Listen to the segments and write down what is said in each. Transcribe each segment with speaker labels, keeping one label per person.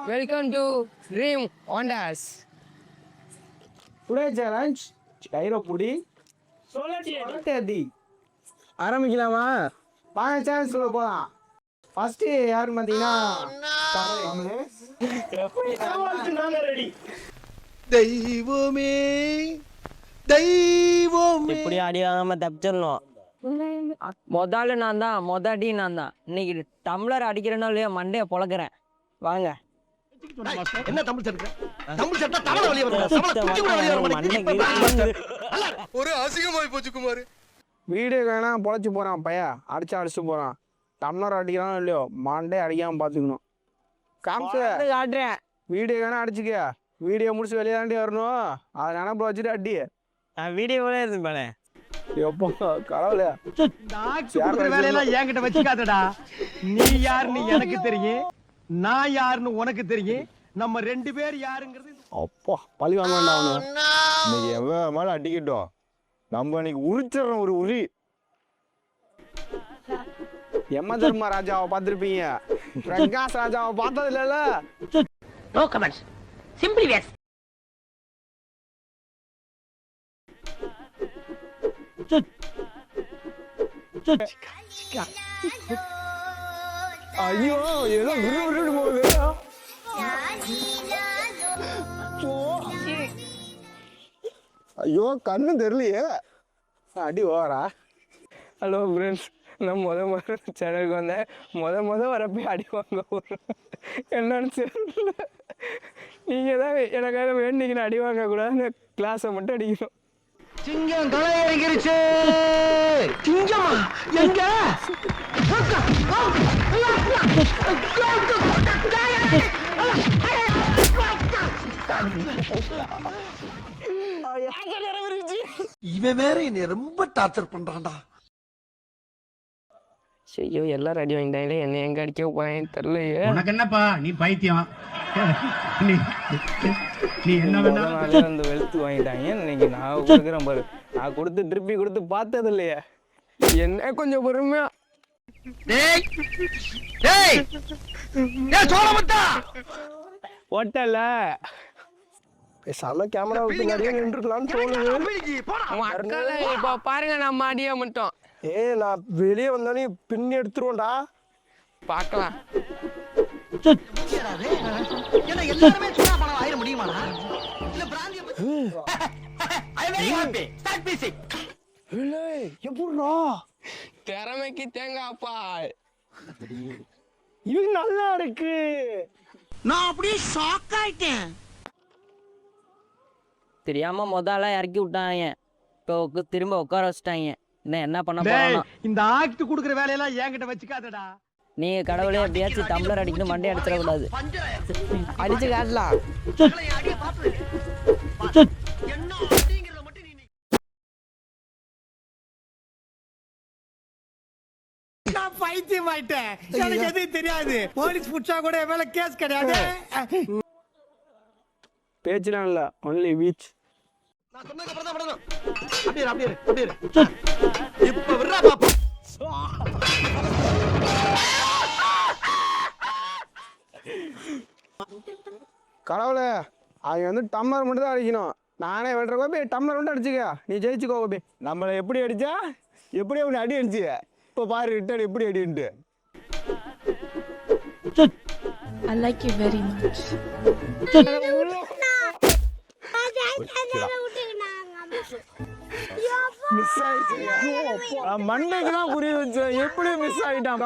Speaker 1: Welcome to Dream Wonders.
Speaker 2: Today challenge Cairo புடி சொல்லடி ஆரம்பிக்கலாமா? வாங்க சேலஞ்ச் சொல்ல போலாம். ஃபர்ஸ்ட் யாரு பாத்தீங்கன்னா
Speaker 3: தெய்வமே தெய்வமே
Speaker 4: இப்படி அடி வாங்காம தப்பிச்சிடணும். முதல்ல நான் தான் மொதடி நான் தான். இன்னைக்கு டம்ளர் அடிக்கிறேன்னா இல்லையா மண்டைய பொழக்கிறேன். வாங்க.
Speaker 3: என்ன தமிழ் சட்டை தமிழ் சட்டை தவள வலிய ஒரு அசிங்கமாய் போச்சு குமார்.
Speaker 2: வீடியோ வேணா பொழைச்சு போறான் பையன், அடிச்சு போறான். டம்ளர் அடிக்கிறானோ இல்லையோ மண்டே அடிக்காம பாத்துக்கணும்.
Speaker 4: காட்டுறேன்.
Speaker 2: வீடியோ வேணா அடிச்சுக்க, வீடியோ முடிச்சு வெளியே தாண்டி வரணும். அதை நினப்பு வச்சுட்டு அடி.
Speaker 4: நான் வீடியோவே இருந்தேன்.
Speaker 2: எப்போ கடவுளே
Speaker 5: வேலையெல்லாம் என்கிட்ட வச்சுக்காதடா. நீ யாருன்னு எனக்கு தெரியும், நான் யாருன்னு உனக்கு தெரியும். நம்ம ரெண்டு பேர் யாருங்கிறது
Speaker 2: அப்பா பழி வாங்கண்டா அவனு.
Speaker 6: இன்னைக்கு எவ்வளவு மேல அடிக்கட்டும், நம்ம இன்னைக்கு உரிச்சிடறோம் ஒரு உரி.
Speaker 2: யம தர்ம ராஜாவை பார்த்திருப்பீங்க, பிரகாஷ் ராஜாவை பார்த்தது இல்ல.
Speaker 7: No comments, simply waste.
Speaker 2: ஐயோ ஏதோ விரு போகுது.
Speaker 6: ஐயோ கண்ணு தெரியலையே.
Speaker 2: அடி ஓவரா? ஹலோ ஃப்ரெண்ட்ஸ், நான் முத சேனலுக்கு வந்தேன். முத வரப்போ அடி வாங்க போகிறேன். என்னன்னு தெரியல. நீங்கள் தான் எனக்காக வேண்டிங்கன்னு அடி வாங்கக்கூடாதுன்னு கிளாஸை மட்டும் அடிக்கணும்.
Speaker 5: சிங்கம் களை இறங்கிருச்சு. சிங்கமா எங்க? இவன் வேற என்னை ரொம்ப டார்ச்சர் பண்றான்டா.
Speaker 1: ஐயோ எல்லாரும் அடி வாங்கிட்டாங்களே, என்ன எங்க அடிக்க போறேன்னு தெரியலையே.
Speaker 8: உனக்கு என்னப்பா, நீ பைத்தியம். நீ என்ன
Speaker 2: அந்த வெளுத்து வாங்கிட்டாங்க. இன்னைக்கு நான் கொடுக்குறேன் பாரு. நான் கொடுத்து திருப்பி கொடுத்து பார்த்தது இல்லையா? என்ன கொஞ்சம் பொறுமையா ஓட்டல பேசாம கேமரா பின்னாடியே நின்றுக்கலாம்னு தோணுது.
Speaker 1: மக்களை இப்போ பாருங்க, நம்ம அடியா மட்டும்.
Speaker 2: நான் வெளியே வந்தானே பின் எடுத்துருவோம்டா.
Speaker 1: பார்க்கலாம்.
Speaker 2: எப்படா
Speaker 1: திறமைக்கு தேங்காய் பால்.
Speaker 2: இது நல்லா இருக்கு.
Speaker 7: நான் அப்படியே ஷாக் ஆயிட்டேன்.
Speaker 4: தெரியாம முதல்ல இறக்கி விட்டாங்க, இப்போ திரும்ப உட்கார வச்சுட்டாங்க. இன்னும் என்ன பண்ண போறோம்?
Speaker 5: இந்த ஆக்ட் குடுக்குற வேலையெல்லாம் என்கிட்ட வச்சுக்காதடா.
Speaker 4: நீங்க கடவுளே எப்படியாச்சும் டம்ளர் அடிக்கணும், மண்டே அடிச்சிடக்கூடாது.
Speaker 1: அடிச்சு காட்டலாம்.
Speaker 5: பைத்தியம் ஆயிட்டேன். எனக்கு எதுவும் தெரியாது. போலீஸ் புடிச்சா கூட என் மேல கேஸ் கிடையாது.
Speaker 2: பேச்சுலாம் இல்ல, ஒன்லி பீச்.
Speaker 3: நான் சொன்னதுக்கு அப்புறம் தான் விடணும். அப்படியே இப்ப விடுறா பாப்பா.
Speaker 2: கடவுளே, அவங்க வந்து டம்ளர் மட்டும் தான் அடிக்கணும். நானே வெட்டுற கோபி டம்ளர் மட்டும் அடிச்சுக்க, நீ ஜெயிச்சுக்கோ கோபி.
Speaker 6: நம்மளை எப்படி அடிச்சா எப்படி அவனை அடி அடிச்சு. இப்போ பாரு ரிட்டர்ன் எப்படி அடின்ட்டு.
Speaker 9: I like you very much.
Speaker 2: Miss ஆயிடுச்சு.
Speaker 6: மண்டைக்கு தான் குறி வச்சேன், எப்படி மிஸ் ஆயிட்டான்.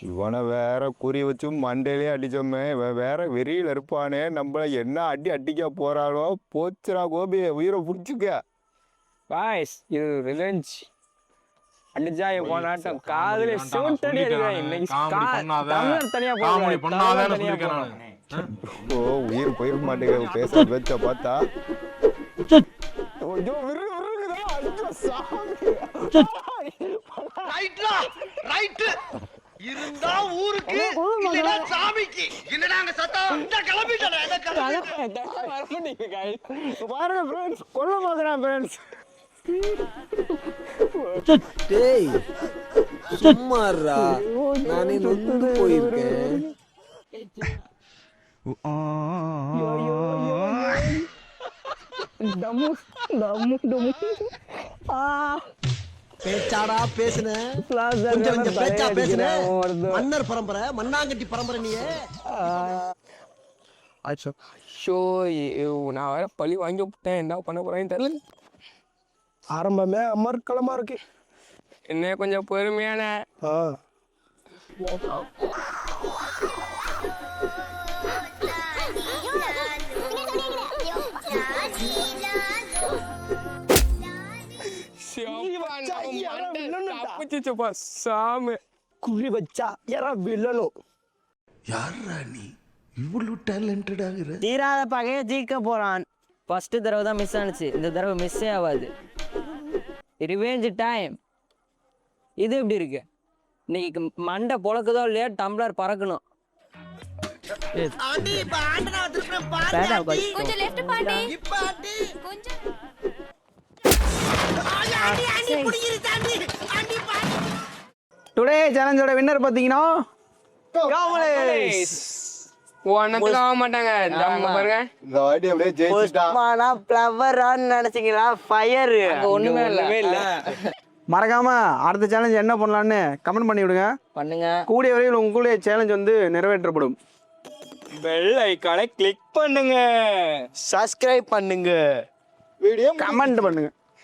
Speaker 6: இவனை வேற குறி வச்சு மண்டையிலே அடிச்சோமே, இவன் வேற வெறியில இருப்பானே. நம்மள என்ன அடிக்க போறானோ. போச்சுடா கோபி, உயிரை புடிச்சுக்க.
Speaker 2: பாய்ஸ், இது ரிவெஞ்ச். அடிச்சா போனாட்டம் காதுல சிவன் தடி அடிக்கிறேன். இன்னைக்கு டம்ளர் தனியா போடுறேன்.
Speaker 6: ஓ உயிர் போயிட மாட்டேங்குது பேச வச்ச பார்த்தா.
Speaker 3: இருந்தா ஊருக்கு இல்லனா சாமிக்கு. என்னடா அங்க சத்தம்? இந்த கிளம்பிட்டடா.
Speaker 2: பாருங்க फ्रेंड्स, கொல்ல போறேன் फ्रेंड्स.
Speaker 10: டேய் சும்மாறா, நானே நொந்து போயிருக்கேன்.
Speaker 2: டம்மு டம்மு டம்மு
Speaker 3: பேச்சாடா பேசுன கொஞ்சம் கொஞ்சம் பேச்சா பேசுன மன்னர் பரம்பரை மண்ணாங்கட்டி பரம்பரை நீ
Speaker 2: ஷோ நான் வேற பழி வாங்கி விட்டேன், என்ன பண்ண போறேன்னு தெரியல.
Speaker 5: ஆரம்பமே அமர்க்களமா இருக்கு.
Speaker 2: என்ன கொஞ்சம் பொறுமையான தப்பிச்சுப்பா சாமி.
Speaker 5: குறி வச்சா யாரா வில்லணும்.
Speaker 3: யாரா நீ இவ்வளவு டேலண்டட் ஆகுற?
Speaker 4: தீராத பகைய ஜீக்க போறான். ஃபர்ஸ்ட் தடவை தான் மிஸ் ஆனிச்சு, இந்த தடவை மிஸ்ஸே ஆகாது. Revenge time. இது எப்படி இருக்கு? இன்னைக்கு மண்டை பொழக்குதோ இல்லையா, டம்ளர் பறக்கணும்.
Speaker 7: ஆண்டி இப்ப ஆண்டனா திருப்பி பாரு.
Speaker 9: கொஞ்சம் லெஃப்ட் பாண்டி.
Speaker 7: இப்ப ஆண்டி
Speaker 9: கொஞ்சம்
Speaker 7: ஆண்டி ஆண்டி புடிங்கிரு தாண்டி. ஆண்டி பாரு.
Speaker 5: டுடே சேலஞ்சோட வின்னர் பாத்தீங்கன்னா
Speaker 2: உனக்கு ஆக மாட்டாங்க. நம்ம பாருங்க
Speaker 6: இந்த வாட்டி அப்படியே ஜெயிச்சுட்டான்.
Speaker 4: புஷ்பானா ஃப்ளவரான்னு நினைச்சீங்களா? ஃபயர்
Speaker 2: ஒண்ணுமே இல்ல.
Speaker 5: மறக்காம அடுத்த சேலஞ்ச் என்ன பண்ணலான்னு கமெண்ட் பண்ணி விடுங்க.
Speaker 4: பண்ணுங்க.
Speaker 5: கூடிய விரைவில் உங்களுடைய சேலஞ்ச் வந்து நிறைவேற்றப்படும்.
Speaker 2: பெல் ஐகானை கிளிக் பண்ணுங்க,
Speaker 4: சப்ஸ்கிரைப் பண்ணுங்க,
Speaker 6: வீடியோ
Speaker 5: கமெண்ட் பண்ணுங்க.